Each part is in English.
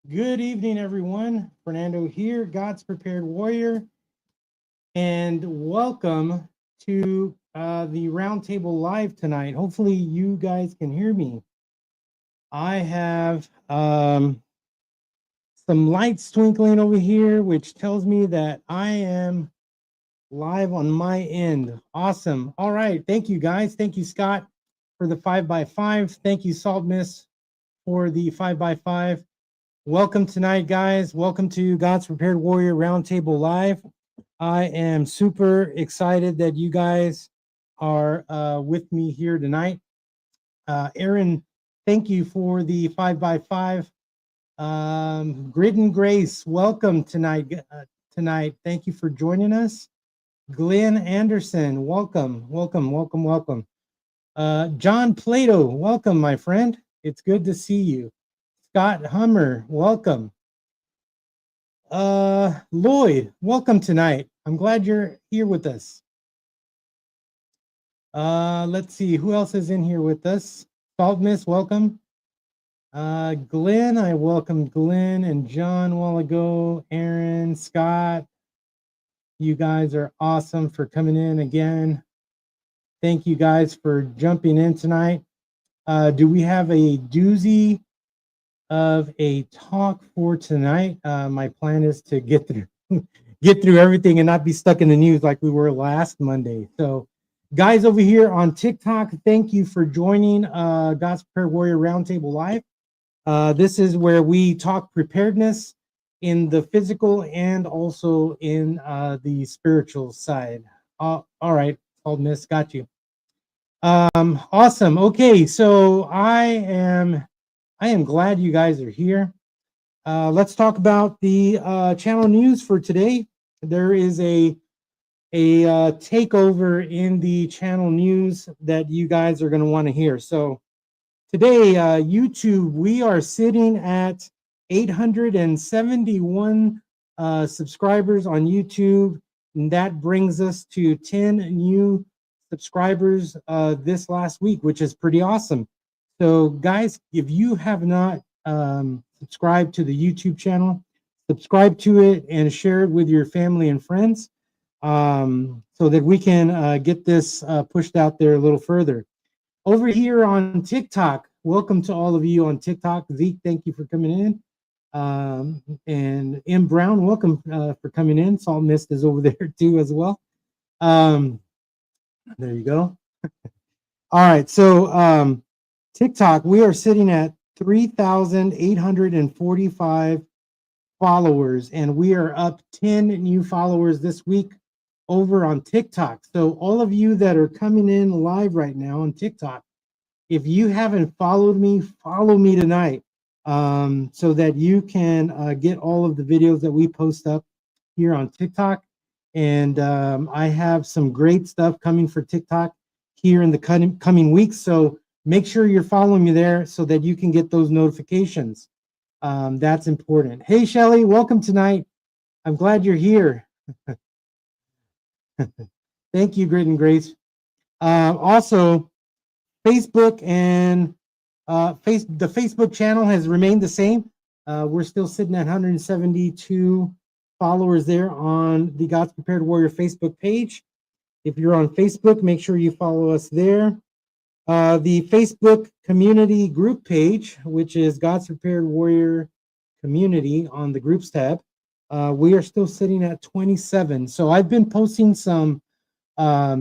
Good evening, everyone. Fernando here, God's Prepared Warrior, and welcome to the Roundtable Live tonight. Hopefully, you guys can hear me. I have some lights twinkling over here, which tells me that I am live on my end. Awesome. All right. Thank you, guys. Thank you, Scott, for the 5x5. Thank you, Salt Miss, for the 5x5. Welcome tonight, guys. Welcome to God's Prepared Warrior Roundtable Live. I am super excited that you guys are with me here tonight. Aaron, thank you for the 5x5. Grit and Grace, welcome tonight. Thank you for joining us. Glenn Anderson, welcome. John Plato, welcome, my friend. It's good to see you. Scott Hummer, welcome. Lloyd, welcome tonight. I'm glad you're here with us. Let's see, who else is in here with us? Salt Miss, welcome. Glenn, I welcomed Glenn and John a while ago. Aaron, Scott, you guys are awesome for coming in again. Thank you guys for jumping in tonight. Do we have a doozy of a talk for tonight? My plan is to get through everything and not be stuck in the news like we were last Monday. So guys over here on TikTok, thank you for joining God's Prepared Warrior Roundtable Live. This is where we talk preparedness in the physical and also in the spiritual side. All right, Old Miss, got you. Awesome. Okay, so I am glad you guys are here. Let's talk about the channel news for today. There is a takeover in the channel news that you guys are going to want to hear. So today, YouTube, we are sitting at 871 subscribers on YouTube, and that brings us to 10 new subscribers this last week, which is pretty awesome. So guys, if you have not subscribed to the YouTube channel, subscribe to it and share it with your family and friends so that we can get this pushed out there a little further. Over here on TikTok, welcome to all of you on TikTok. Zeke, thank you for coming in. And M. Brown, welcome for coming in. Salt Mist is over there too as well. There you go. All right, so TikTok, we are sitting at 3,845 followers, and we are up 10 new followers this week over on TikTok. So all of you that are coming in live right now on TikTok, if you haven't followed me, follow me tonight so that you can get all of the videos that we post up here on TikTok. And I have some great stuff coming for TikTok here in the coming weeks. So make sure you're following me there so that you can get those notifications. That's important. Hey, Shelly, welcome tonight. I'm glad you're here. Thank you, Grit and Grace. Also, Facebook and the Facebook channel has remained the same. We're still sitting at 172 followers there on the God's Prepared Warrior Facebook page. If you're on Facebook, make sure you follow us there. The Facebook community group page, which is God's Prepared Warrior Community on the groups tab, we are still sitting at 27. So I've been posting some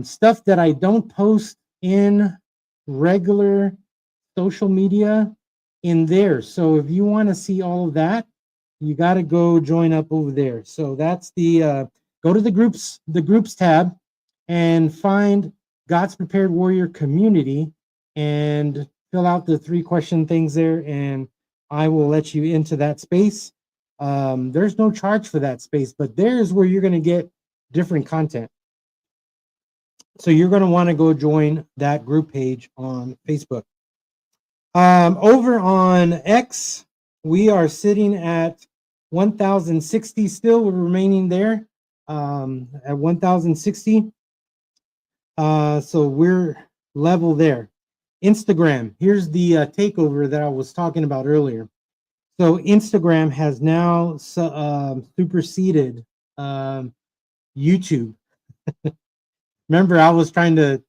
stuff that I don't post in regular social media in there. So if you want to see all of that, you got to go join up over there. So that's the go to the groups tab and find God's Prepared Warrior Community and fill out the 3-question things there, and I will let you into that space. There's no charge for that space, but there's where you're going to get different content. So you're going to want to go join that group page on Facebook. Over on X, we are sitting at 1,060 still. We're remaining there at 1,060. So we're level there. Instagram, here's the takeover that I was talking about earlier. So Instagram has now superseded YouTube. Remember, I was trying to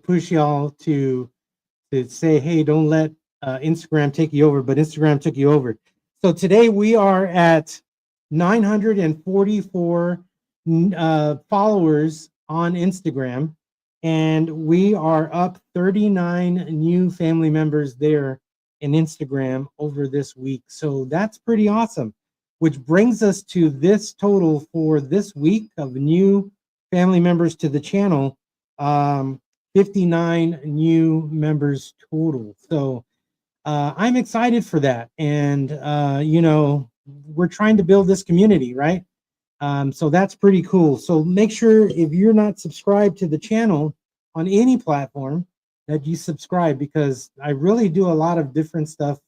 push y'all to say, hey, don't let Instagram take you over, but Instagram took you over. So today we are at 944 followers on Instagram, and we are up 39 new family members there in Instagram over this week. So that's pretty awesome, which brings us to this total for this week of new family members to the channel. 59 new members total. So I'm excited for that. And, we're trying to build this community, right? So that's pretty cool. So make sure if you're not subscribed to the channel on any platform that you subscribe, because I really do a lot of different stuff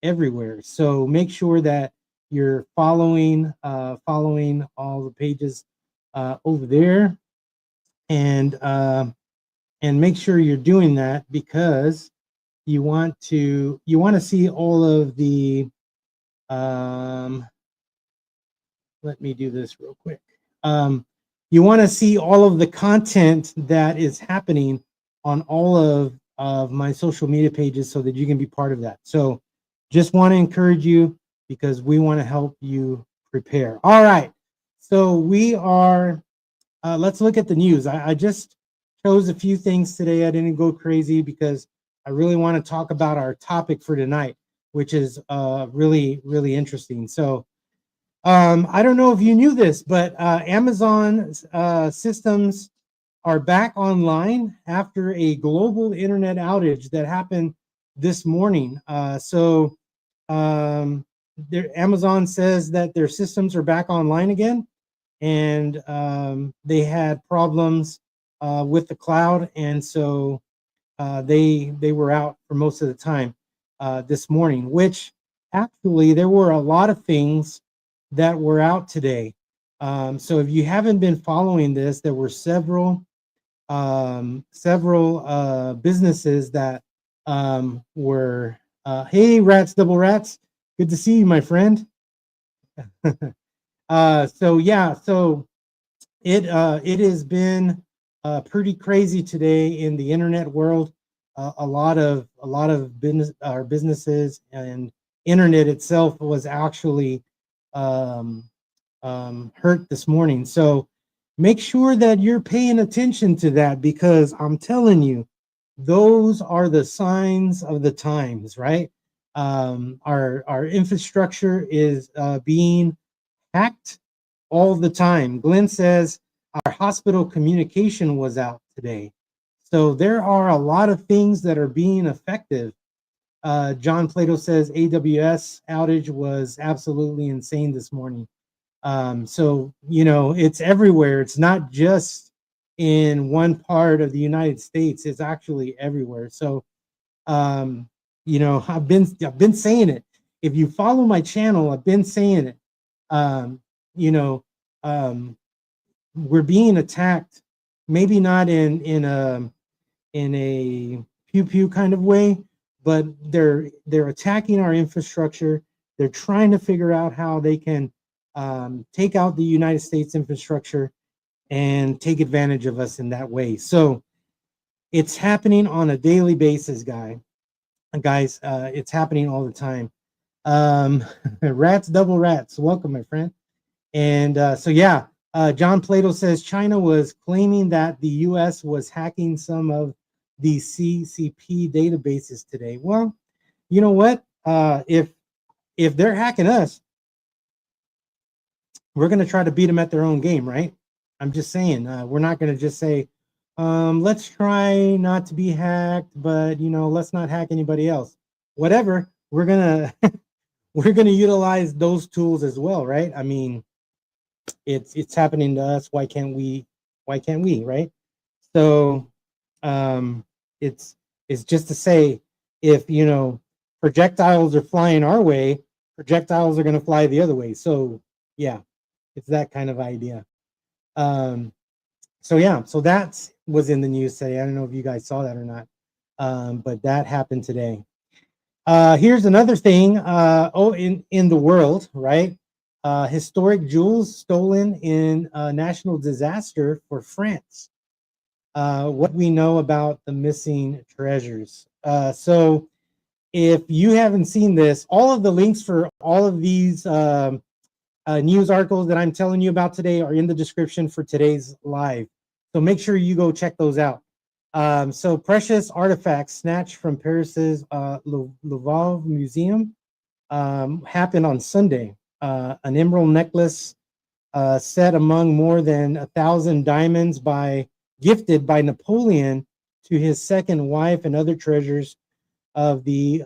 everywhere. So make sure that you're following all the pages over there, and make sure you're doing that, because you want to see all of the let me do this real quick. You want to see all of the content that is happening on all of my social media pages so that you can be part of that. So just want to encourage you, because we want to help you prepare. All right. So we are, let's look at the news. I just chose a few things today. I didn't go crazy because I really want to talk about our topic for tonight, which is really, really interesting. So I don't know if you knew this, but Amazon systems are back online after a global internet outage that happened this morning. Amazon says that their systems are back online again, and they had problems with the cloud, and so they were out for most of the time this morning. Which actually, there were a lot of things that were out today. So if you haven't been following this, there were several businesses that were. Hey, Rats, Double Rats, good to see you, my friend. So yeah, so it has been pretty crazy today in the internet world. A lot of businesses and internet itself was actually hurt this morning. So make sure that you're paying attention to that, because I'm telling you, those are the signs of the times, right? Our infrastructure is being hacked all the time. Glenn says our hospital communication was out today. So there are a lot of things that are being effective. John Plato says AWS outage was absolutely insane this morning. So, it's everywhere. It's not just in one part of the United States. It's actually everywhere. So, I've been saying it. If you follow my channel, I've been saying it. Um, you know, um, we're being attacked, maybe not in a pew pew kind of way, but they're attacking our infrastructure. They're trying to figure out how they can take out the United States infrastructure and take advantage of us in that way. So it's happening on a daily basis, guys. It's happening all the time. Rats, double rats. Welcome, my friend. And John Plato says China was claiming that the U.S. was hacking some of the CCP databases today. Well, you know what? If they're hacking us, we're going to try to beat them at their own game, right? I'm just saying, we're not going to just say, let's try not to be hacked, but let's not hack anybody else. Whatever, we're gonna we're gonna utilize those tools as well, right? I mean, it's happening to us. Why can't we? Right? So, it's just to say, if projectiles are flying our way, projectiles are going to fly the other way. So yeah, it's that kind of idea. So that was in the news today. I don't know if you guys saw that or not, but that happened today. Here's another thing. In the world, right? Historic jewels stolen in a national disaster for France. What we know about the missing treasures. So, if you haven't seen this, all of the links for all of these news articles that I'm telling you about today are in the description for today's live. So make sure you go check those out. So precious artifacts snatched from Paris's Louvre Museum happened on Sunday. An emerald necklace set among more than 1,000 diamonds gifted by Napoleon to his second wife and other treasures of the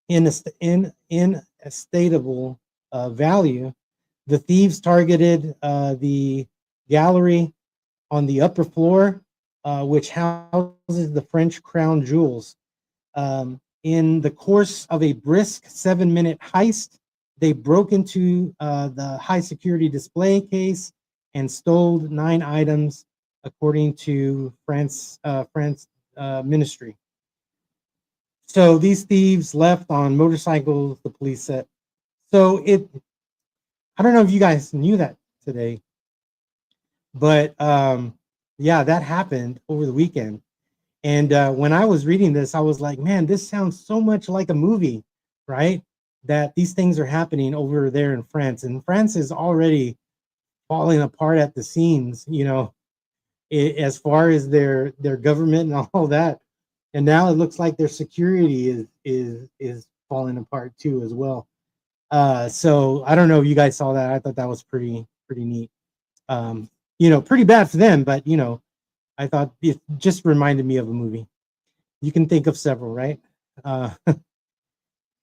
inestimable value. The thieves targeted the gallery on the upper floor, which houses the French crown jewels. In the course of a brisk 7-minute heist, they broke into the high security display case and stole 9 items, according to France ministry. So these thieves left on motorcycles, the police said. So I don't know if you guys knew that today, but yeah, that happened over the weekend. And when I was reading this, I was like, man, this sounds so much like a movie, right? That these things are happening over there in France. And France is already falling apart at the seams, as far as their government and all that. And now it looks like their security is falling apart too as well. So I don't know if you guys saw that. I thought that was pretty neat. Pretty bad for them, but I thought it just reminded me of a movie. You can think of several, right?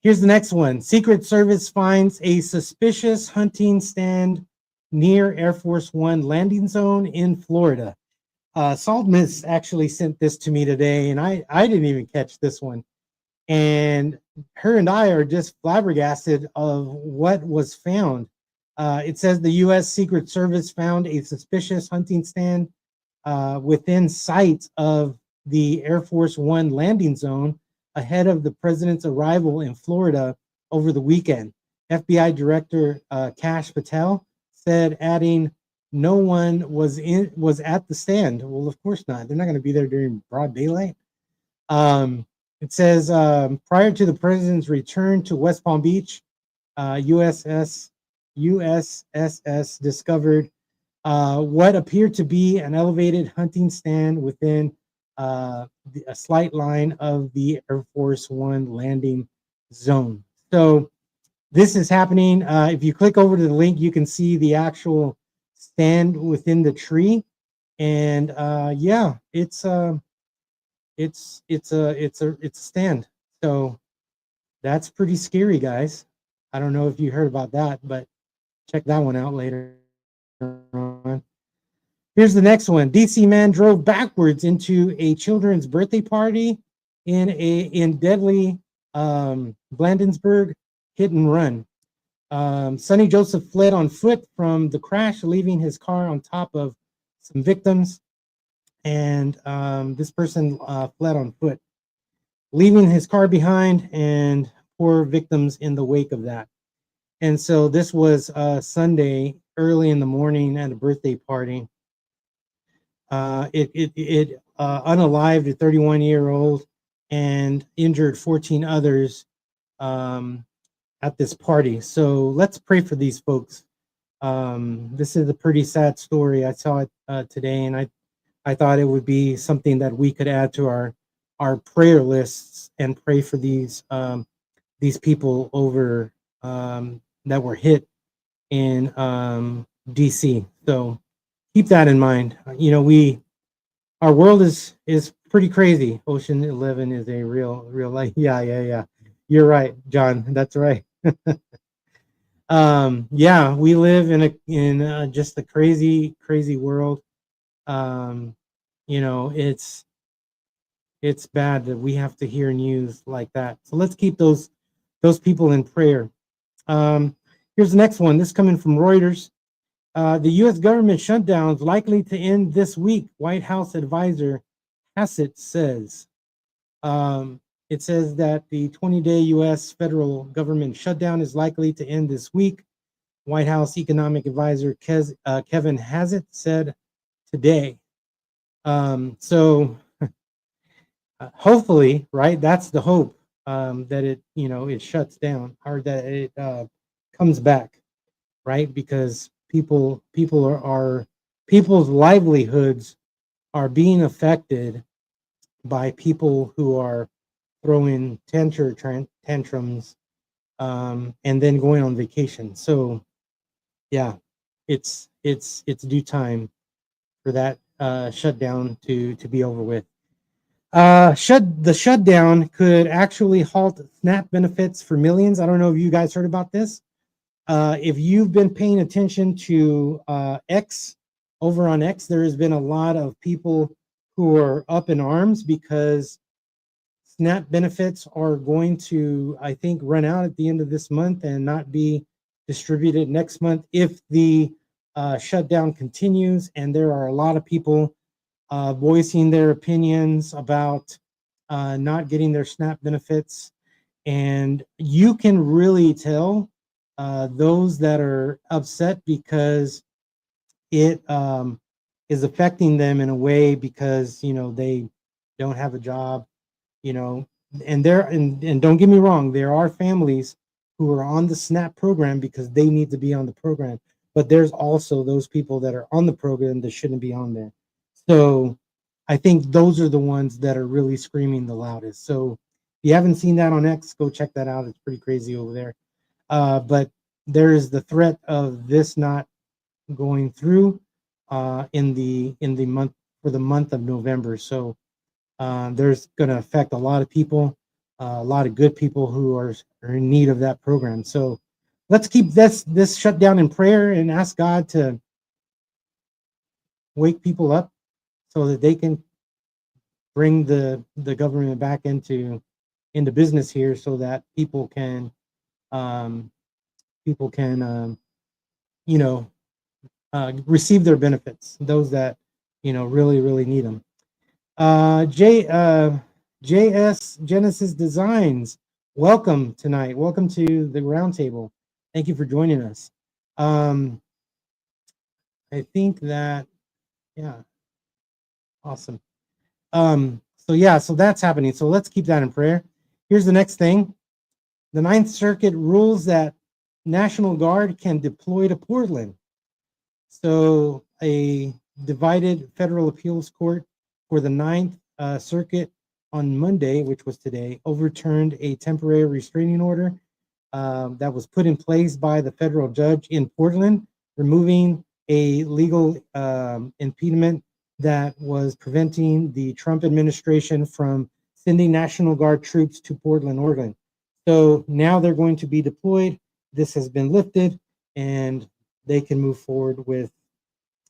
Here's the next one. Secret Service finds a suspicious hunting stand near Air Force One landing zone in Florida. Salt Miss actually sent this to me today, and I didn't even catch this one. And her and I are just flabbergasted of what was found. It says the U.S. Secret Service found a suspicious hunting stand within sight of the Air Force One landing zone ahead of the president's arrival in Florida over the weekend. FBI Director Kash Patel said, adding, no one was at the stand. Well, of course not. They're not going to be there during broad daylight. It says prior to the president's return to West Palm Beach, USSS discovered what appeared to be an elevated hunting stand within a slight line of the Air Force One landing zone. So this is happening. If you click over to the link, you can see the actual stand within the tree, and yeah, it's a stand. So that's pretty scary, guys. I don't know if you heard about that, but check that one out later on. Here's the next one. DC man drove backwards into a children's birthday party in deadly Blandensburg hit and run. Sonny Joseph fled on foot from the crash, leaving his car on top of some victims. And this person fled on foot, leaving his car behind and poor victims in the wake of that. And so this was Sunday, early in the morning at a birthday party. It unalived a 31-year-old and injured 14 others at this party. So let's pray for these folks. This is a pretty sad story. I saw it today, and I thought it would be something that we could add to our prayer lists and pray for these people over that were hit in DC. So keep that in mind. Our world is pretty crazy. Ocean 11 is a real life. Yeah. You're right, John. That's right. Yeah, we live in just a crazy world. It's bad that we have to hear news like that. So let's keep those people in prayer. Here's the next one. This coming from Reuters. The U.S. government shutdown is likely to end this week, White House advisor Hassett says. It says that the 20-day U.S. federal government shutdown is likely to end this week. White House economic advisor Kevin Hassett said today. So hopefully, right? That's the hope, that it shuts down, or that it comes back, right? Because people are people's livelihoods are being affected by people who are throwing tantrums, and then going on vacation. So yeah, it's due time for that shutdown to be over with. The shutdown could actually halt SNAP benefits for millions. I don't know if you guys heard about this. If you've been paying attention to X, over on X, there has been a lot of people who are up in arms because SNAP benefits are going to, I think, run out at the end of this month and not be distributed next month if the shutdown continues. And there are a lot of people voicing their opinions about not getting their SNAP benefits. And you can really tell those that are upset because it is affecting them in a way because, they don't have a job, you know, and don't get me wrong, there are families who are on the SNAP program because they need to be on the program. But there's also those people that are on the program that shouldn't be on there. So I think those are the ones that are really screaming the loudest. So if you haven't seen that on X, go check that out. It's pretty crazy over there. But there is the threat of this not going through in the month for the month of November. So there's going to affect a lot of people, a lot of good people who are in need of that program. So let's keep this shutdown in prayer and ask God to wake people up so that they can bring the government back into business here, so that people can you know receive their benefits, those that really need them. JS Genesis Designs, welcome tonight. Welcome to the Roundtable. Thank you for joining us. I think that, yeah, awesome. So that's happening. So let's keep that in prayer. Here's the next thing. The Ninth Circuit rules that National Guard can deploy to Portland. So a divided federal appeals court for the Ninth Circuit on Monday, which was today, overturned a temporary restraining order that was put in place by the federal judge in Portland, removing a legal impediment that was preventing the Trump administration from sending National Guard troops to Portland, Oregon. So now they're going to be deployed. This has been lifted, and they can move forward with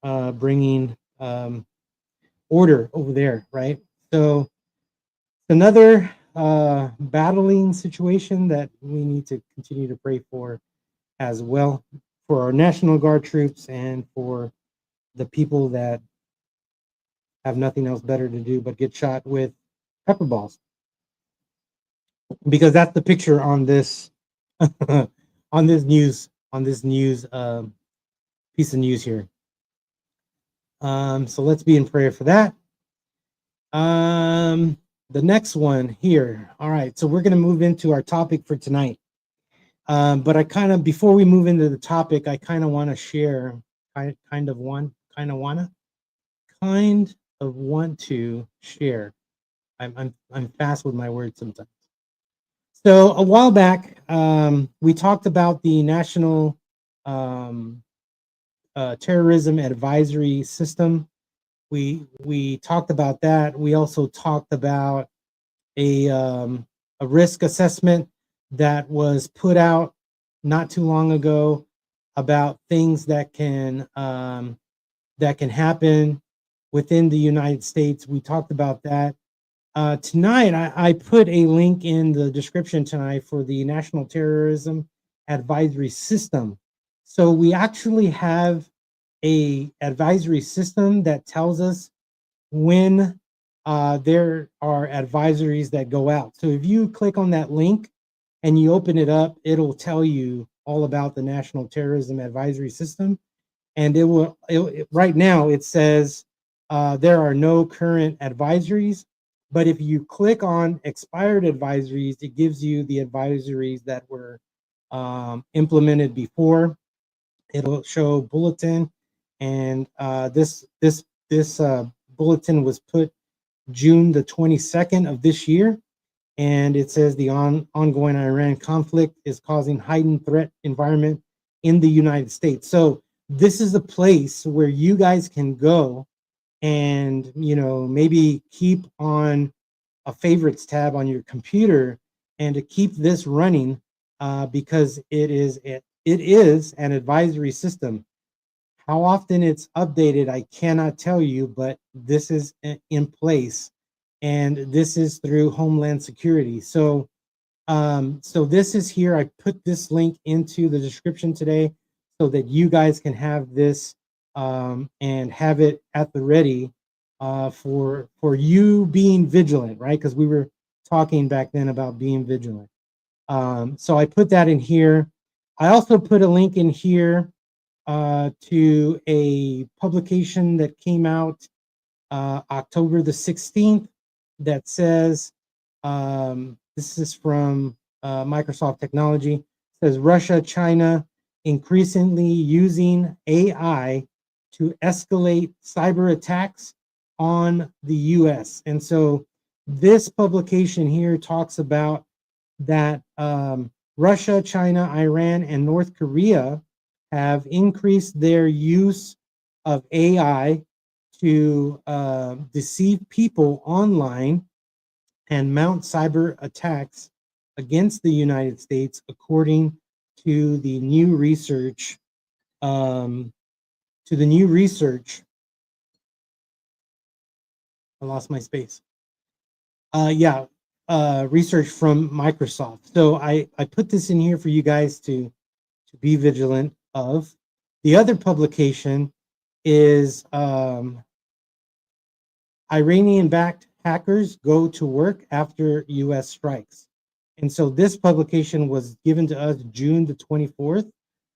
bringing order over there, right? So another battling situation that we need to continue to pray for as well, for our National Guard troops and for the people that have nothing else better to do but get shot with pepper balls, because that's the picture on this on this news piece of news here. So let's be in prayer for that. The next one here. All right, so we're going to move into our topic for tonight. But I kind of, before we move into the topic, I kind of want to share, kind of want to share. I'm fast with my words sometimes. So a while back, we talked about the National Terrorism Advisory System. We talked about that. We also talked about a risk assessment that was put out not too long ago about things that can happen within the United States. We talked about that. Tonight, I put a link in the description tonight for the National Terrorism Advisory System. So we actually have a advisory system that tells us when there are advisories that go out. So if you click on that link and you open it up, it'll tell you all about the National Terrorism Advisory System. And right now it says there are no current advisories. But if you click on expired advisories, it gives you the advisories that were implemented before. It'll show bulletin, and this bulletin was put June the 22nd of this year, and it says the ongoing Iran conflict is causing heightened threat environment in the United States. So this is a place where you guys can go and maybe keep on a favorites tab on your computer and to keep this running because it is an advisory system. How often it's updated, I cannot tell you, but this is in place, and this is through Homeland Security. So this is here. I put this link into the description today so that you guys can have this and have it at the ready for you being vigilant, right? Because we were talking back then about being vigilant. So I put that in here. I also put a link in here to a publication that came out October the 16th that says, this is from Microsoft Technology, it says Russia, China increasingly using AI to escalate cyber attacks on the US. And so this publication here talks about that Russia, China, Iran, and North Korea have increased their use of AI to deceive people online and mount cyber attacks against the United States, according to the new research. I lost my space. Research from Microsoft. So I put this in here for you guys to be vigilant of. The other publication is Iranian-backed hackers go to work after U.S. strikes. And so this publication was given to us June the 24th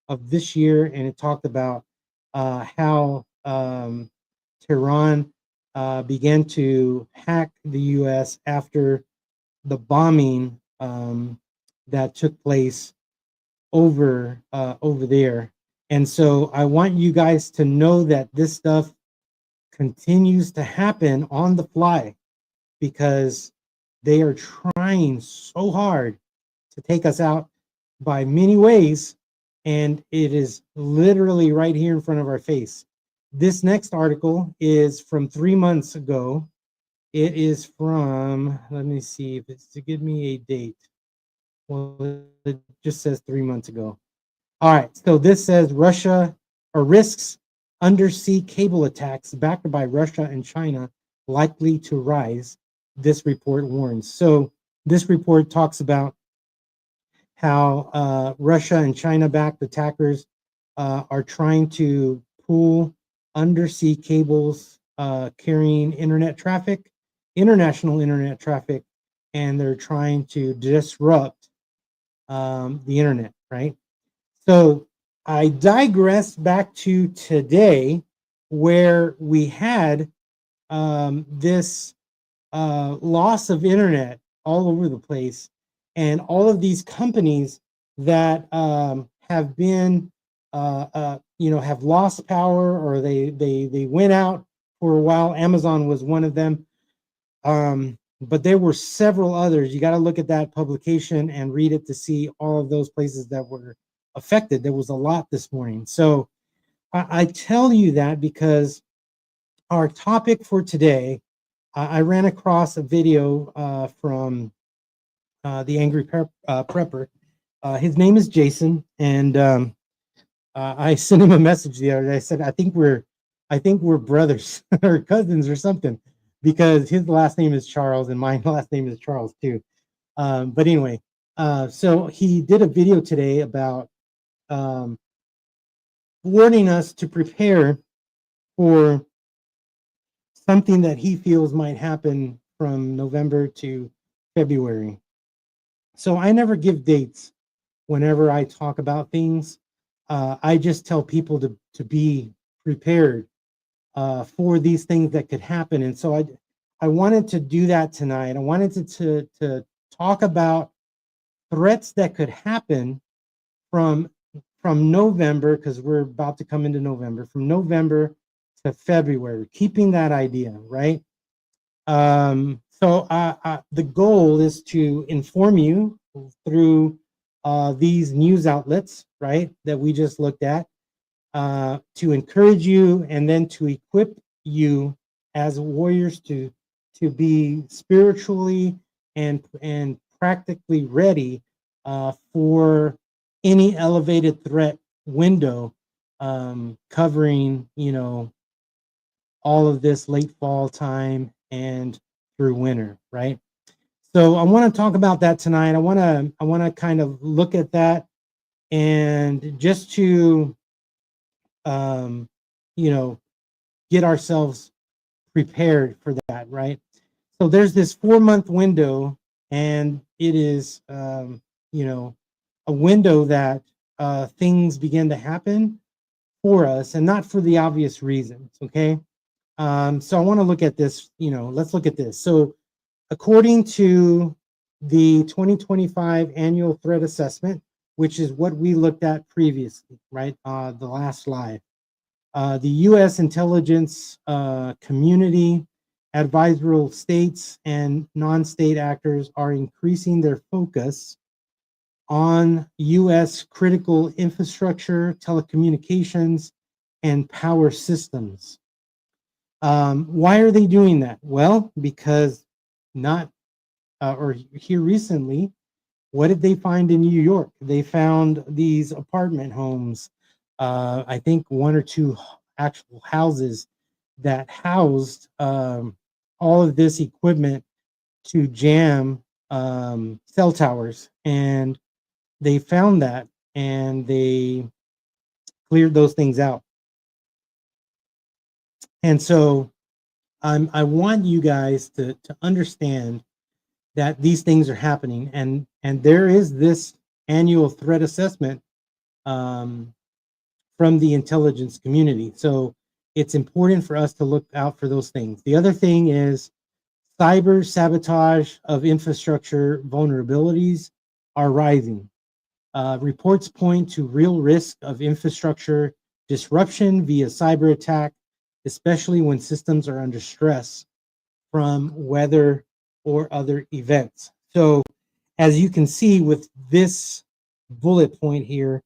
of this year, and it talked about how Tehran began to hack the U.S. after the bombing that took place over there. And so I want you guys to know that this stuff continues to happen on the fly because they are trying so hard to take us out by many ways, and it is literally right here in front of our face. This next article is from 3 months ago. It is from, let me see if it's to give me a date. Well, it just says 3 months ago. All right, so this says Russia risks undersea cable attacks backed by Russia and China likely to rise, this report warns. So this report talks about how Russia and China-backed attackers are trying to pull undersea cables carrying international internet traffic, and they're trying to disrupt the internet, right? So I digress back to today, where we had this loss of internet all over the place, and all of these companies that have been, have lost power, or they went out for a while. Amazon was one of them, but there were several others. You got to look at that publication and read it to see all of those places that were affected. There was a lot this morning. So I tell you that because our topic for today, I ran across a video from the Angry Prepper. His name is Jason, and I sent him a message the other day. I said, I think we're brothers or cousins or something, because his last name is Charles and my last name is Charles too. But anyway, so he did a video today about warning us to prepare for something that he feels might happen from November to February. So I never give dates whenever I talk about things. I just tell people to be prepared for these things that could happen. And so I wanted to do that tonight. I wanted to talk about threats that could happen from November, because we're about to come into November, from November to February, keeping that idea, right? So the goal is to inform you through these news outlets, right, that we just looked at, to encourage you and then to equip you as warriors to be spiritually and practically ready for any elevated threat window, covering, you know, all of this late fall time and through winter, right? So I want to talk about that tonight. I want to kind of look at that, and just to you know, get ourselves prepared for that, right? So there's this 4-month window, and it is you know, a window that things begin to happen for us, and not for the obvious reasons, okay? So I want to look at this, you know, let's look at this. So according to the 2025 annual threat assessment, which is what we looked at previously, right? The last slide. The U.S. intelligence community, advisory states, and non-state actors are increasing their focus on U.S. critical infrastructure, telecommunications, and power systems. Why are they doing that? Well, because not, or here recently, what did they find in New York? They found these apartment homes, I think 1 or 2 actual houses that housed all of this equipment to jam cell towers. And they found that, and they cleared those things out. And so I want you guys to understand that these things are happening, and there is this annual threat assessment from the intelligence community. So it's important for us to look out for those things. The other thing is cyber sabotage of infrastructure vulnerabilities are rising. Reports point to real risk of infrastructure disruption via cyber attack, especially when systems are under stress from weather or other events. So as you can see with this bullet point here,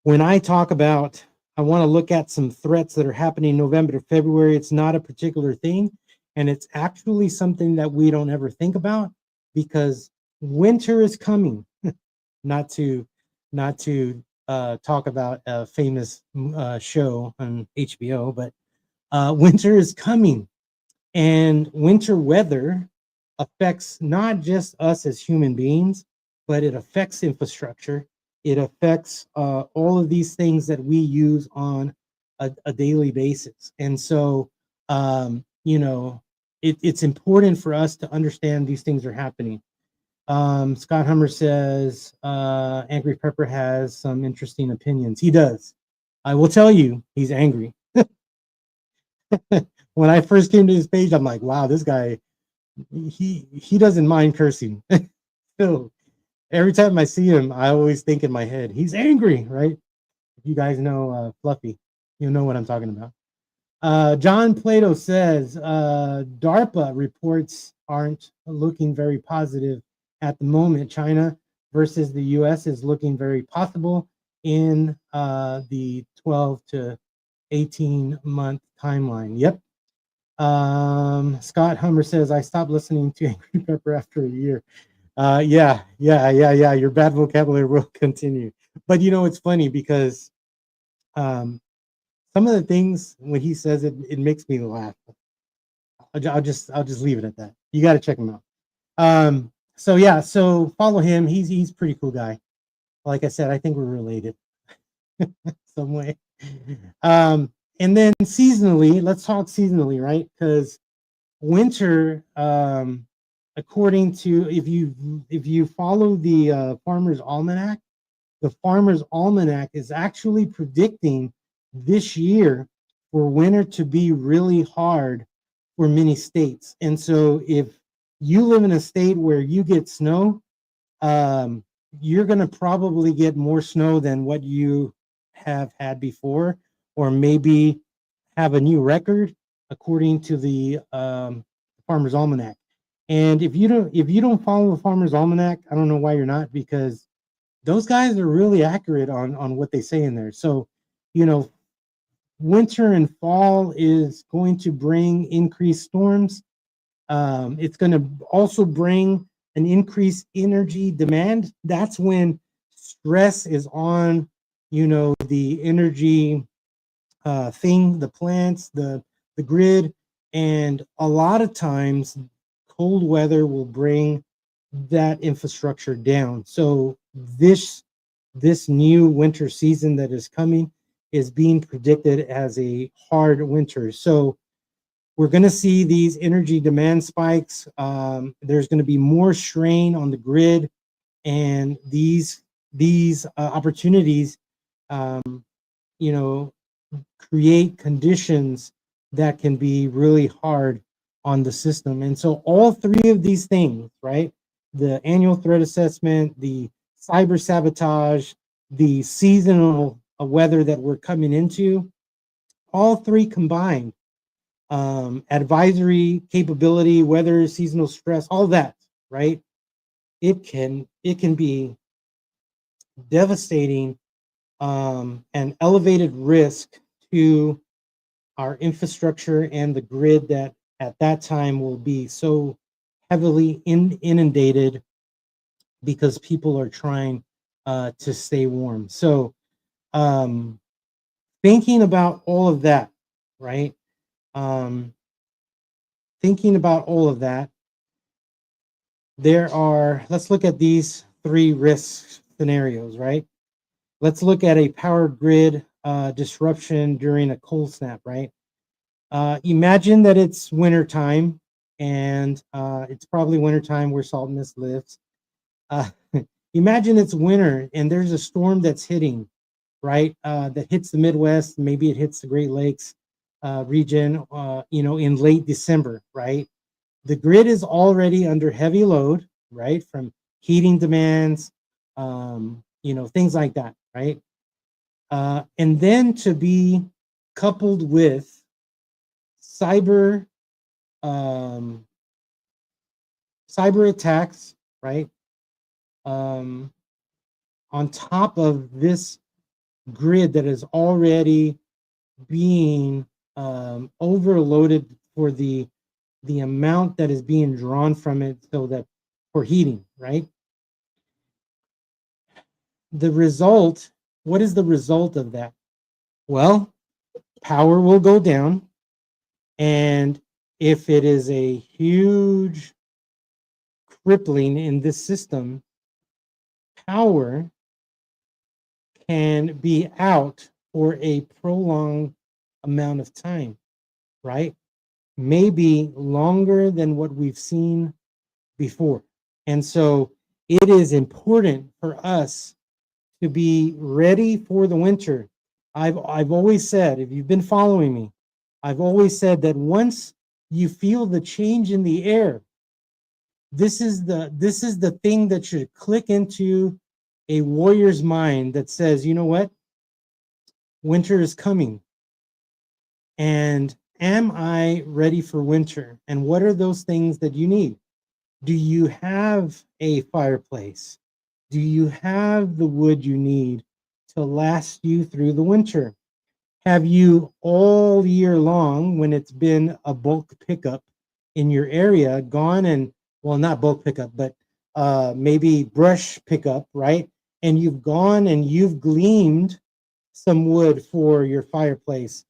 when I talk about, I want to look at some threats that are happening November to February, it's not a particular thing. And it's actually something that we don't ever think about, because winter is coming. not to talk about a famous show on HBO, but winter is coming. And winter weather affects not just us as human beings, but it affects infrastructure. It affects all of these things that we use on a daily basis. And so, you know, it's important for us to understand these things are happening. Scott Hummer says, Angry Pepper has some interesting opinions. He does. I will tell you, he's angry. When I first came to his page, I'm like, wow, this guy, he doesn't mind cursing. So every time I see him, I always think in my head, he's angry, right? If you guys know Fluffy, you know what I'm talking about. John Plato says, DARPA reports aren't looking very positive at the moment. China versus the US is looking very possible in the 12 to 18-month timeline. Yep. Scott Hummer says, I stopped listening to Angry Pepper after a year. Yeah. Your bad vocabulary will continue. But you know, it's funny because some of the things when he says it, it makes me laugh. I'll just leave it at that. You got to check him out. So yeah, so follow him. He's a pretty cool guy. Like I said, I think we're related some way. And then seasonally, let's talk seasonally, right? Because winter, according to, if you follow the Farmer's Almanac, the Farmer's Almanac is actually predicting this year for winter to be really hard for many states. And so if you live in a state where you get snow, um, you're going to probably get more snow than what you have had before, or maybe have a new record according to the Farmer's Almanac. And if you don't follow the Farmer's Almanac, I don't know why you're not, because those guys are really accurate on what they say in there. So, you know, winter and fall is going to bring increased storms. It's going to also bring an increased energy demand. That's when stress is on, the energy thing, the plants, the grid, and a lot of times cold weather will bring that infrastructure down. So this new winter season that is coming is being predicted as a hard winter. So we're going to see these energy demand spikes. There's going to be more strain on the grid, and these opportunities, um, you know, create conditions that can be really hard on the system. And so all three of these things, right? The annual threat assessment, the cyber sabotage, the seasonal weather that we're coming into, all three combined, advisory capability, weather, seasonal stress, all that, right? It can be devastating, and elevated risk to our infrastructure and the grid that at that time will be so heavily inundated because people are trying to stay warm. So um, thinking about all of that, right? Um, thinking about all of that, let's look at these three risk scenarios, right? Let's look at a power grid disruption during a cold snap, right? Imagine that it's wintertime, and it's probably wintertime where Salt Mist lives. Uh, imagine it's winter and there's a storm that's hitting, right? That hits the Midwest, maybe it hits the Great Lakes region, in late December, right? The grid is already under heavy load, right? From heating demands, things like that, right? And then to be coupled with cyber um, cyber attacks, right? Um, on top of this grid that is already being overloaded for the amount that is being drawn from it, so that for heating, right? The result, what is the result of that? Well, power will go down, and if it is a huge crippling in this system, power can be out for a prolonged amount of time, right? Maybe longer than what we've seen before. And so it is important for us to be ready for the winter. I've always said, if you've been following me, I've always said that once you feel the change in the air, this is the thing that should click into a warrior's mind that says, you know what? Winter is coming. And am I ready for winter? And what are those things that you need? Do you have a fireplace? Do you have the wood you need to last you through the winter? Have you all year long, when it's been a bulk pickup in your area, gone and, well, not bulk pickup, but maybe brush pickup, right? And you've gone and you've gleaned some wood for your fireplace,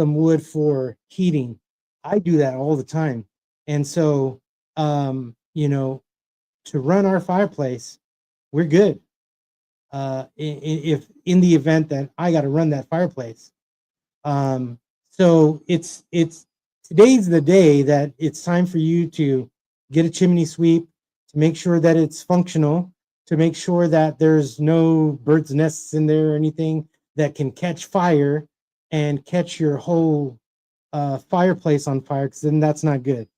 some wood for heating. I do that all the time. And so, to run our fireplace, we're good. If in the event that I got to run that fireplace, So it's today's the day that it's time for you to get a chimney sweep, to make sure that it's functional, to make sure that there's no birds' nests in there or anything that can catch fire and catch your whole fireplace on fire, because then that's not good.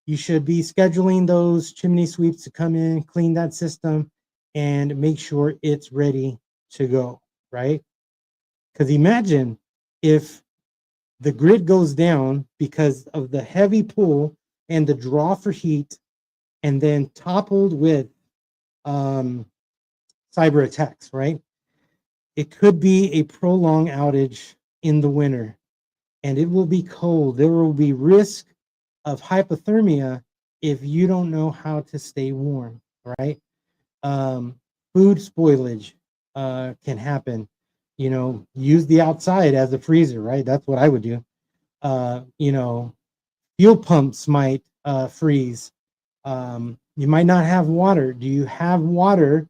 You should be scheduling those chimney sweeps to come in, clean that system, and make sure it's ready to go, right? Because imagine if the grid goes down because of the heavy pull and the draw for heat, and then toppled with um, cyber attacks, right? It could be a prolonged outage in the winter, and it will be cold. There will be risk of hypothermia if you don't know how to stay warm, right? Um, Food spoilage can happen. You know, use the outside as a freezer, right? That's what I would do. You know, fuel pumps might freeze. You might not have water. Do you have water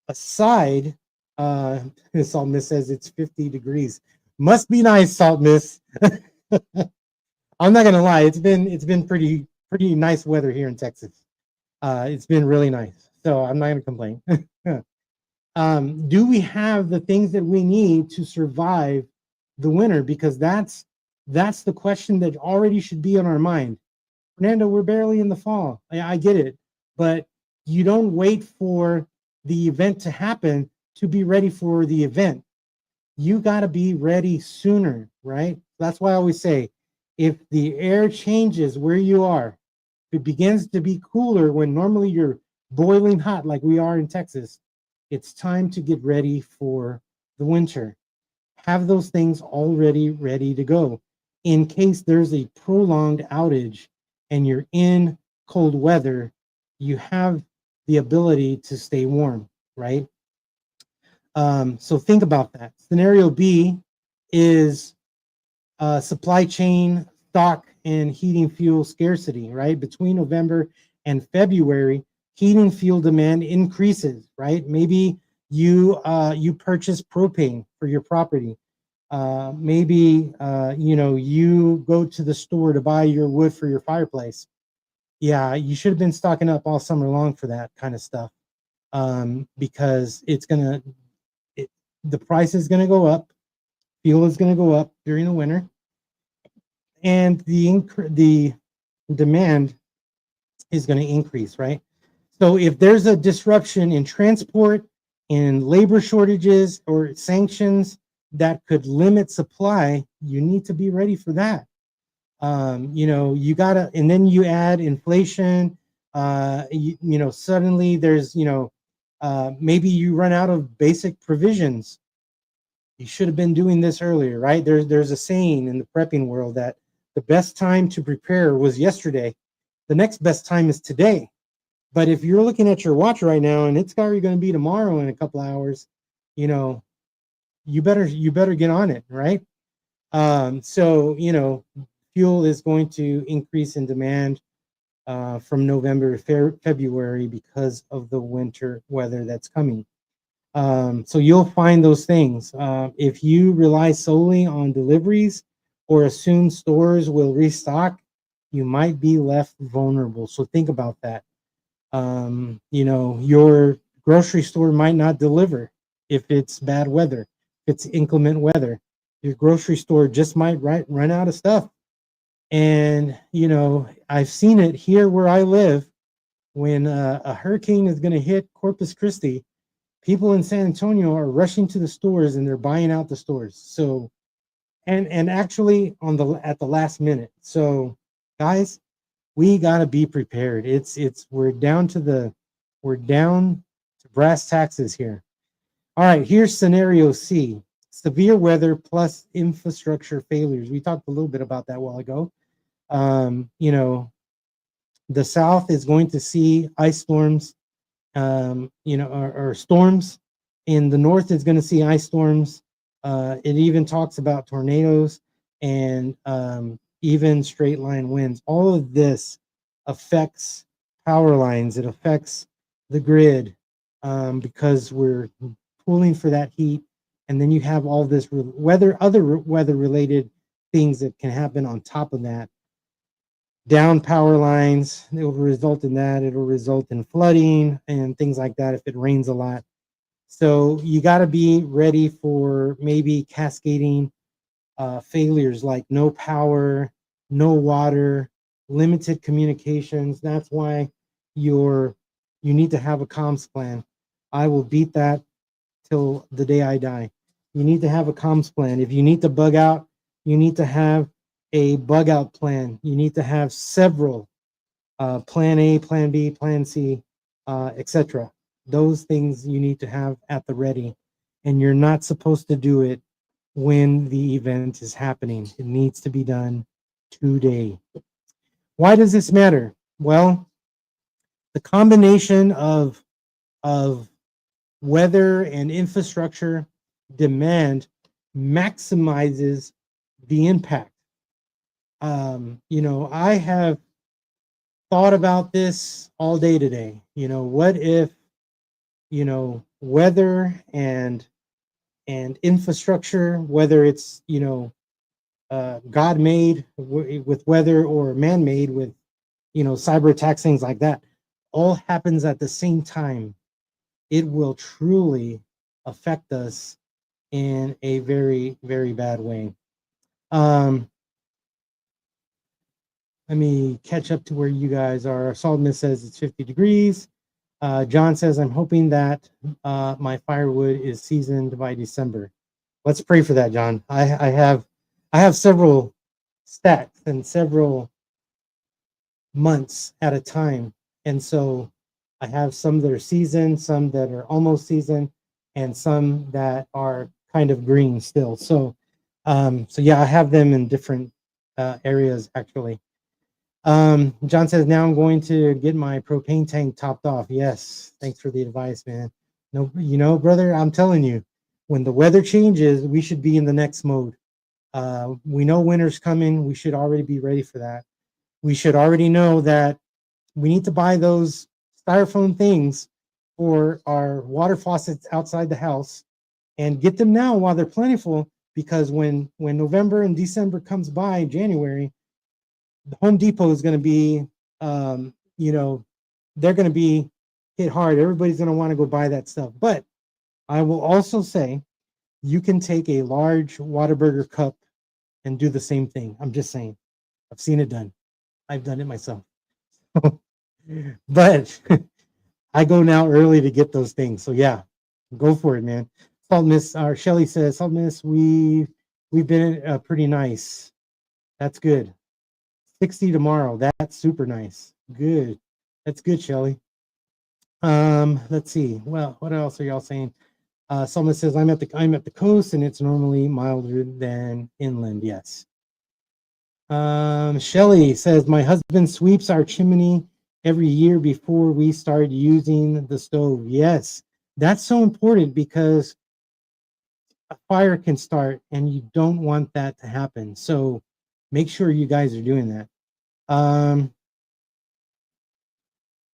aside? Salt Miss says it's 50 degrees. Must be nice, Salt Miss. I'm not gonna lie. It's been pretty nice weather here in Texas. It's been really nice, so I'm not gonna complain. Do we have the things that we need to survive the winter? Because that's the question that already should be on our mind. Fernando, we're barely in the fall. I get it, but you don't wait for the event to happen to be ready for the event. You got to be ready sooner, right? That's why I always say, if the air changes where you are, if it begins to be cooler when normally you're boiling hot like we are in Texas, it's time to get ready for the winter. Have those things already ready to go in case there's a prolonged outage and you're in cold weather. You have the ability to stay warm, right? So think about that. Scenario B is supply chain, stock, and heating fuel scarcity, right? Between November and February, heating fuel demand increases, right? Maybe you purchase propane for your property. Maybe you go to the store to buy your wood for your fireplace. Yeah, you should have been stocking up all summer long for that kind of stuff, because the price is gonna go up, fuel is gonna go up during the winter, and the demand is going to increase, right? So if there's a disruption in transport, in labor shortages, or sanctions that could limit supply, you need to be ready for that. You gotta, and then you add inflation. Suddenly there's, maybe you run out of basic provisions. You should have been doing this earlier, right? There's a saying in the prepping world that the best time to prepare was yesterday. The next best time is today. But if you're looking at your watch right now and it's already going to be tomorrow in a couple hours, you know, you better get on it, right? So fuel is going to increase in demand from November to February because of the winter weather that's coming. So you'll find those things. If you rely solely on deliveries or assume stores will restock, you might be left vulnerable. So think about that. Your grocery store might not deliver if it's bad weather, if it's inclement weather. Your grocery store just might run out of stuff. And, I've seen it here where I live. When a hurricane is going to hit Corpus Christi, people in San Antonio are rushing to the stores and they're buying out the stores. So, and actually at the last minute. So, guys, we got to be prepared. We're down to brass taxes here. All right, here's scenario C: severe weather plus infrastructure failures. We talked a little bit about that a while ago. The South is going to see ice storms, or storms. In the North is going to see ice storms. It even talks about tornadoes and even straight line winds. All of this affects power lines. It affects the grid, because we're pulling for that heat. And then you have all this other weather related things that can happen on top of that. Down power lines, it will result in that. It'll result in flooding and things like that if it rains a lot. So you got to be ready for maybe cascading failures like no power, no water, limited communications. That's why you need to have a comms plan. I will beat that till the day I die. You need to have a comms plan. If you need to bug out, you need to have a bug out plan. You need to have several plan A, plan B, plan C, etc. Those things you need to have at the ready. And you're not supposed to do it when the event is happening. It needs to be done today. Why does this matter? Well, the combination of weather and infrastructure demand maximizes the impact. I have thought about this all day today. What if, weather and infrastructure, whether it's, God made with weather or man made with, cyber attacks, things like that, all happens at the same time. It will truly affect us in a very, very bad way. Let me catch up to where you guys are. Solomon says it's 50 degrees. John says, I'm hoping that my firewood is seasoned by December. Let's pray for that, John. I have several stacks and several months at a time. And so I have some that are seasoned, some that are almost seasoned, and some that are kind of green still. So yeah, I have them in different areas actually. John says, now I'm going to get my propane tank topped off. Yes, thanks for the advice, man. No, brother, I'm telling you, when the weather changes, we should be in the next mode. We know winter's coming. We should already be ready for that. We should already know that we need to buy those styrofoam things for our water faucets outside the house and get them now while they're plentiful, because when November and December comes by, January, the Home Depot is going to be, they're going to be hit hard. Everybody's going to want to go buy that stuff. But I will also say you can take a large Whataburger cup and do the same thing. I'm just saying. I've seen it done. I've done it myself. But I go now early to get those things. So yeah, go for it, man. Salt Miss, Shelly says, Salt Miss, we've been pretty nice. That's good. 60 tomorrow. That's super nice. Good. That's good, Shelly. Let's see. Well, what else are y'all saying? Someone says, I'm at the coast and it's normally milder than inland. Yes. Shelly says, my husband sweeps our chimney every year before we start using the stove. Yes, that's so important because a fire can start and you don't want that to happen. So make sure you guys are doing that.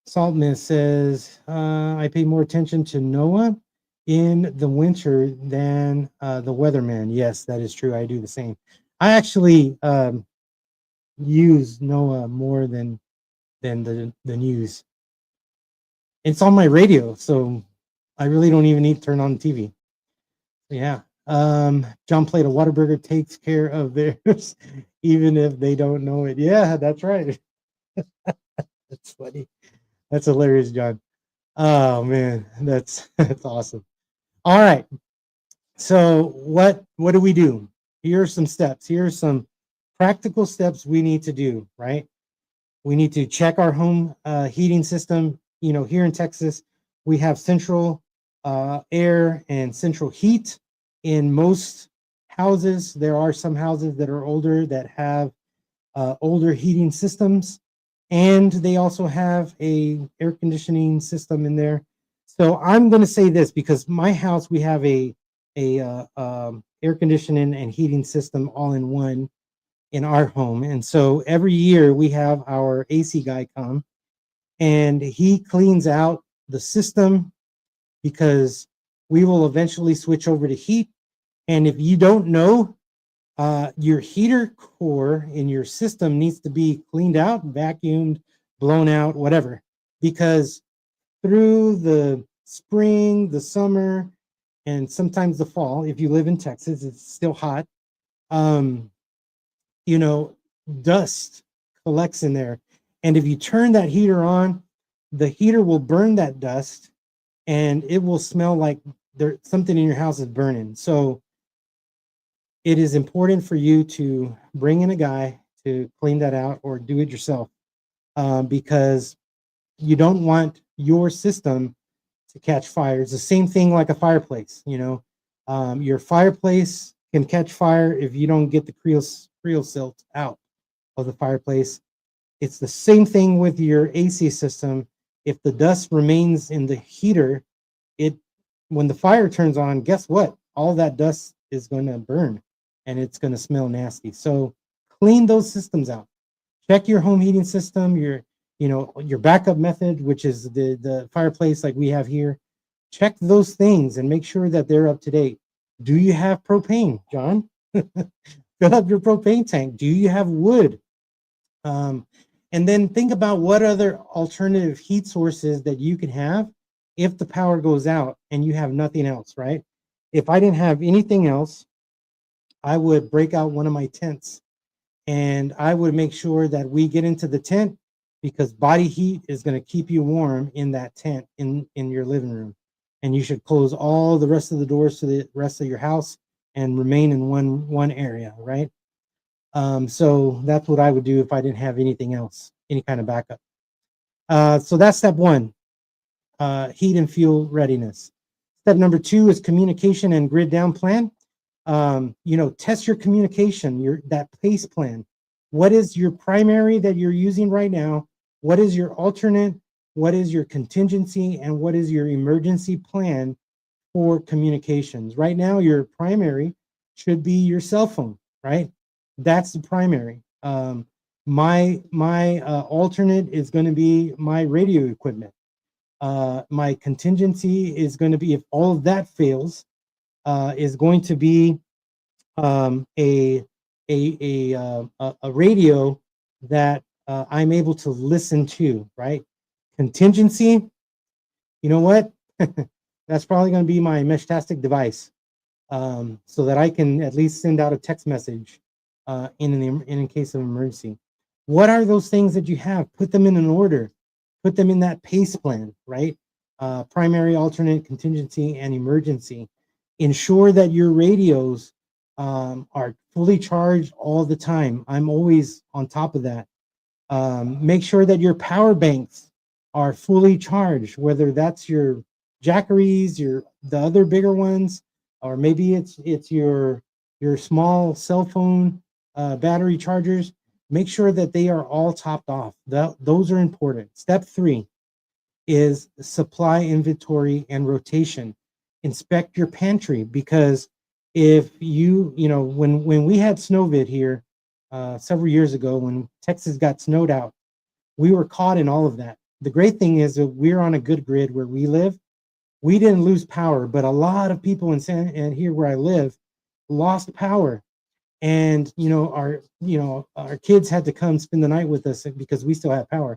Saltman says, I pay more attention to NOAA in the winter than the weatherman. Yes, that is true. I do the same. I actually use NOAA more than the news. It's on my radio, so I really don't even need to turn on the TV. Yeah. John played a Whataburger takes care of theirs, even if they don't know it. Yeah, that's right. That's funny. That's hilarious, John. Oh man, that's awesome. All right. So what do we do? Here are some steps. Here are some practical steps we need to do, right? We need to check our home heating system. Here in Texas, we have central air and central heat in most houses. There are some houses that are older that have older heating systems, and they also have a air conditioning system in there. So I'm going to say this because my house, we have a air conditioning and heating system all in one in our home. And so every year we have our AC guy come and he cleans out the system because we will eventually switch over to heat. And if you don't know, Your heater core in your system needs to be cleaned out, vacuumed, blown out, whatever, because through the spring, the summer, and sometimes the fall, if you live in Texas, it's still hot. Um, you know, dust collects in there. And if you turn that heater on, the heater will burn that dust and it will smell like there something in your house is burning. So it is important for you to bring in a guy to clean that out or do it yourself, because you don't want your system to catch fire. It's the same thing like a fireplace. Your fireplace can catch fire if you don't get the creel silt out of the fireplace. It's the same thing with your AC system. If the dust remains in the heater, it when the fire turns on, guess what? All that dust is going to burn and it's going to smell nasty. So clean those systems out. Check your home heating system, your backup method, which is the fireplace like we have here. Check those things and make sure that they're up to date. Do you have propane, John? Fill up your propane tank. Do you have wood? Um, and then think about what other alternative heat sources that you can have if the power goes out and you have nothing else, right? If I didn't have anything else, I would break out one of my tents and I would make sure that we get into the tent, because body heat is going to keep you warm in that tent in your living room. And you should close all the rest of the doors to the rest of your house and remain in one area, right? So that's what I would do if I didn't have anything else, any kind of backup. So that's step one, heat and fuel readiness. Step number two is communication and grid down plan. Test your communication, that PACE plan. What is your primary that you're using right now? What is your alternate? What is your contingency? And what is your emergency plan for communications? Right now, your primary should be your cell phone, right? That's the primary. My alternate is going to be my radio equipment. My contingency is going to be, if all of that fails, is going to be a radio that I'm able to listen to, right? Contingency, you know what? That's probably going to be my Meshtastic device, so that I can at least send out a text message in case of emergency. What are those things that you have? Put them in an order. Put them in that PACE plan, right? Primary, alternate, contingency, and emergency. Ensure that your radios are fully charged all the time. I'm always on top of that. Make sure that your power banks are fully charged, whether that's your Jackeries, the other bigger ones, or maybe it's your small cell phone battery chargers. Make sure that they are all topped off. Those are important. Step three is supply inventory and rotation. Inspect your pantry, because if when we had snowvid here several years ago, when Texas got snowed out, we were caught in all of that. The great thing is that we're on a good grid where we live. We didn't lose power, but a lot of people and here where I live lost power. And our kids had to come spend the night with us because we still have power.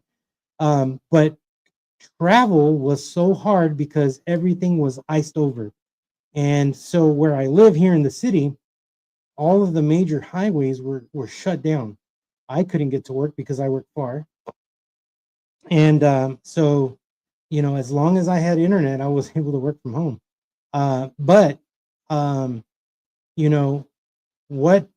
But travel was so hard because everything was iced over. And so where I live here in the city, all of the major highways were shut down. I couldn't get to work because I work far. And so, as long as I had internet, I was able to work from home. But what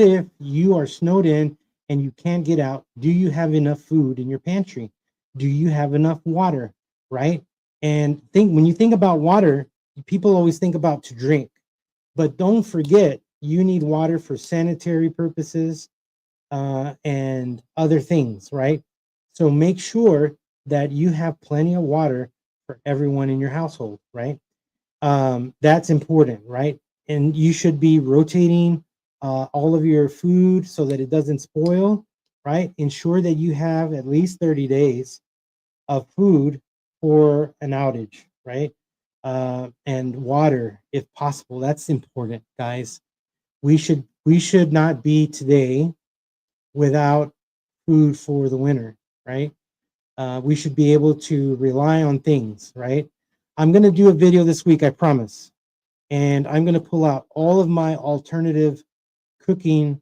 if you are snowed in and you can't get out? Do you have enough food in your pantry? Do you have enough water? Right? And when you think about water, people always think about to drink, but don't forget you need water for sanitary purposes and other things, right? So make sure that you have plenty of water for everyone in your household, right? That's important, right? And you should be rotating all of your food so that it doesn't spoil, right? Ensure that you have at least 30 days of food for an outage, right? And water, if possible. That's important, guys. We should we should not be today without food for the winter, right? We should be able to rely on things, right? I'm going to do a video this week, I promise. And I'm going to pull out all of my alternative cooking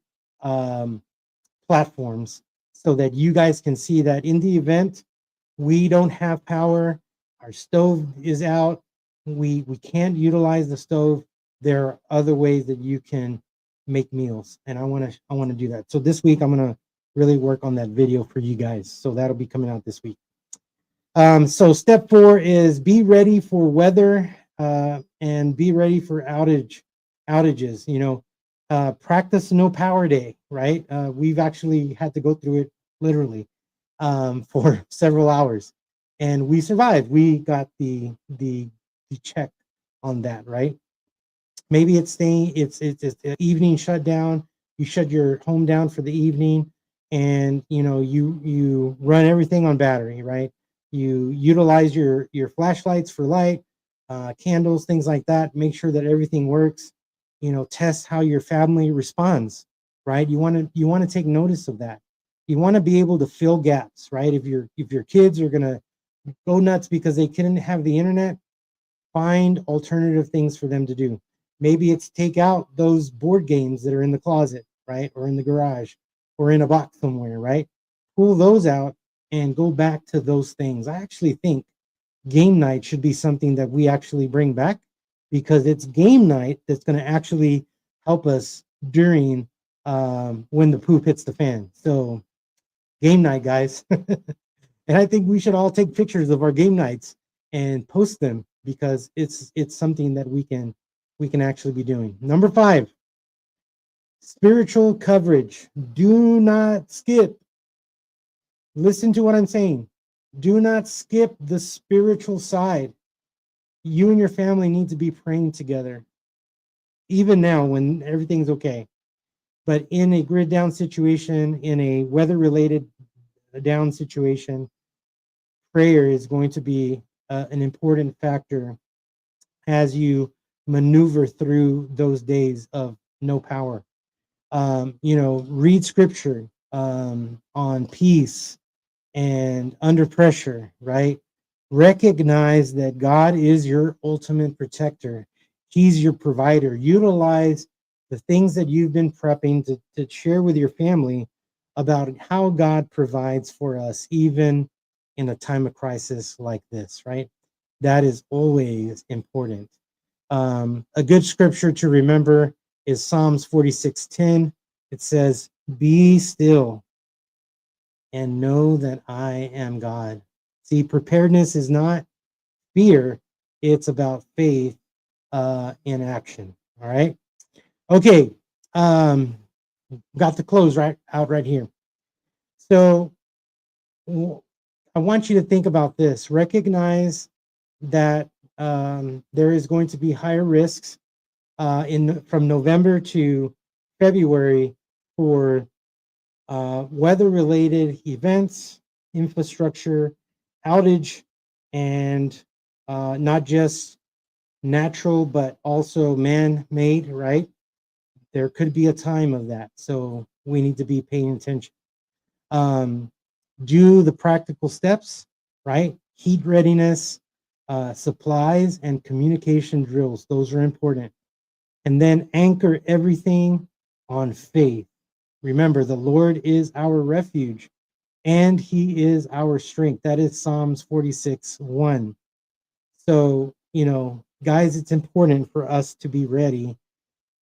platforms so that you guys can see that in the event we don't have power, our stove is out, we can't utilize the stove, there are other ways that you can make meals, and I want to do that. So this week I'm going to really work on that video for you guys, so that'll be coming out this week. So step 4 is be ready for weather and be ready for outages. Practice no power day, right? We've actually had to go through it literally for several hours, and we survived. We got the check on that, right? Maybe it's an evening shutdown. You shut your home down for the evening, and you run everything on battery, right? You utilize your flashlights for light, candles, things like that. Make sure that everything works. Test how your family responds, right? You want to take notice of that. You want to be able to fill gaps, right? If your kids are gonna go nuts because they couldn't have the internet, find alternative things for them to do. Maybe it's take out those board games that are in the closet, right? Or in the garage or in a box somewhere, right? Pull those out and go back to those things. I actually think game night should be something that we actually bring back, because it's game night that's going to actually help us during when the poop hits the fan. So game night, guys. And I think we should all take pictures of our game nights and post them, because it's something that we can actually be doing. Number 5, spiritual coverage. Do not skip. Listen to what I'm saying. Do not skip the spiritual side. You and your family need to be praying together, even now when everything's okay. But in a grid down situation, in a weather related down situation, prayer is going to be an important factor as you maneuver through those days of no power. Read scripture on peace and under pressure, right? Recognize that God is your ultimate protector. He's your provider. Utilize the things that you've been prepping to share with your family about how God provides for us, even in a time of crisis like this, right? That is always important. A good scripture to remember is Psalms 46:10. It says, "Be still and know that I am God." See, preparedness is not fear, it's about faith in action. All right. Okay. Got the close right here. So I want you to think about this. Recognize that there is going to be higher risks from November to February for weather-related events, infrastructure outage, and not just natural, but also man-made, right? There could be a time of that, so we need to be paying attention. Do the practical steps, right? Heat readiness, supplies, and communication drills. Those are important. And then anchor everything on faith. Remember, the Lord is our refuge and he is our strength. That is Psalms 46:1. So, guys, it's important for us to be ready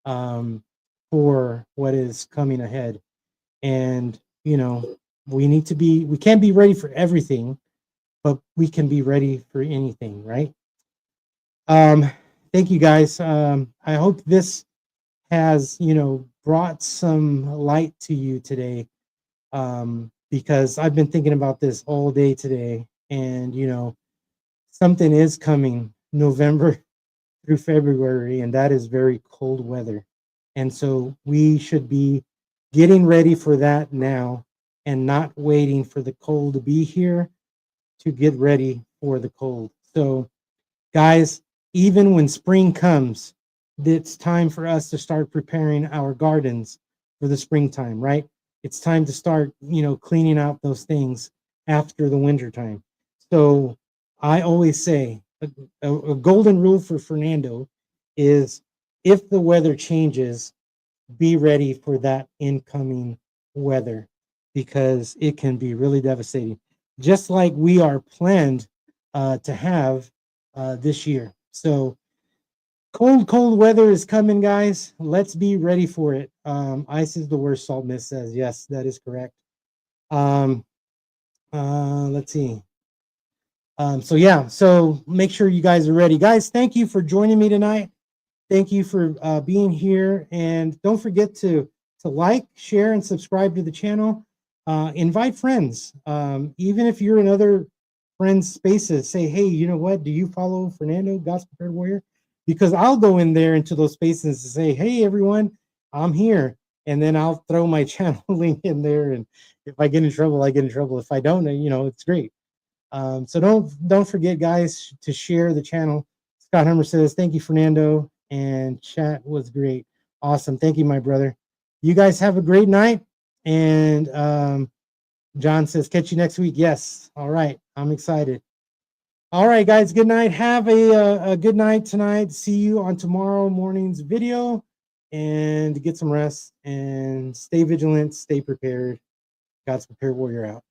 for what is coming ahead. And, we can't be ready for everything, but we can be ready for anything, right? Thank you, guys. I hope this has, brought some light to you today, because I've been thinking about this all day today, and, something is coming November through February, and that is very cold weather. And so we should be getting ready for that now and not waiting for the cold to be here to get ready for the cold. So, guys, even when spring comes, it's time for us to start preparing our gardens for the springtime, right? It's time to start, cleaning out those things after the winter time. So I always say a golden rule for Fernando is if the weather changes, be ready for that incoming weather because it can be really devastating, just like we are planned to have this year. So cold weather is coming, guys. Let's be ready for it. Ice is the worst, Salt Mist says. Yes, that is correct. Let's see. So yeah, so make sure you guys are ready. Guys, thank you for joining me tonight. Thank you for being here. And don't forget to like, share, and subscribe to the channel. Invite friends. Even if you're in other friends' spaces, say, hey, you know what? Do you follow Fernando, God's Prepared Warrior? Because I'll go in there into those spaces and say, hey, everyone, I'm here. And then I'll throw my channel link in there. And if I get in trouble, I get in trouble. If I don't, it's great. So don't forget, guys, to share the channel. Scott Hummer says, thank you, Fernando. And chat was great. Awesome. Thank you, my brother. You guys have a great night. And John says, catch you next week. Yes. All right. I'm excited. All right, guys. Good night. Have a good night tonight. See you on tomorrow morning's video. And get some rest and stay vigilant, stay prepared. God's Prepared Warrior out.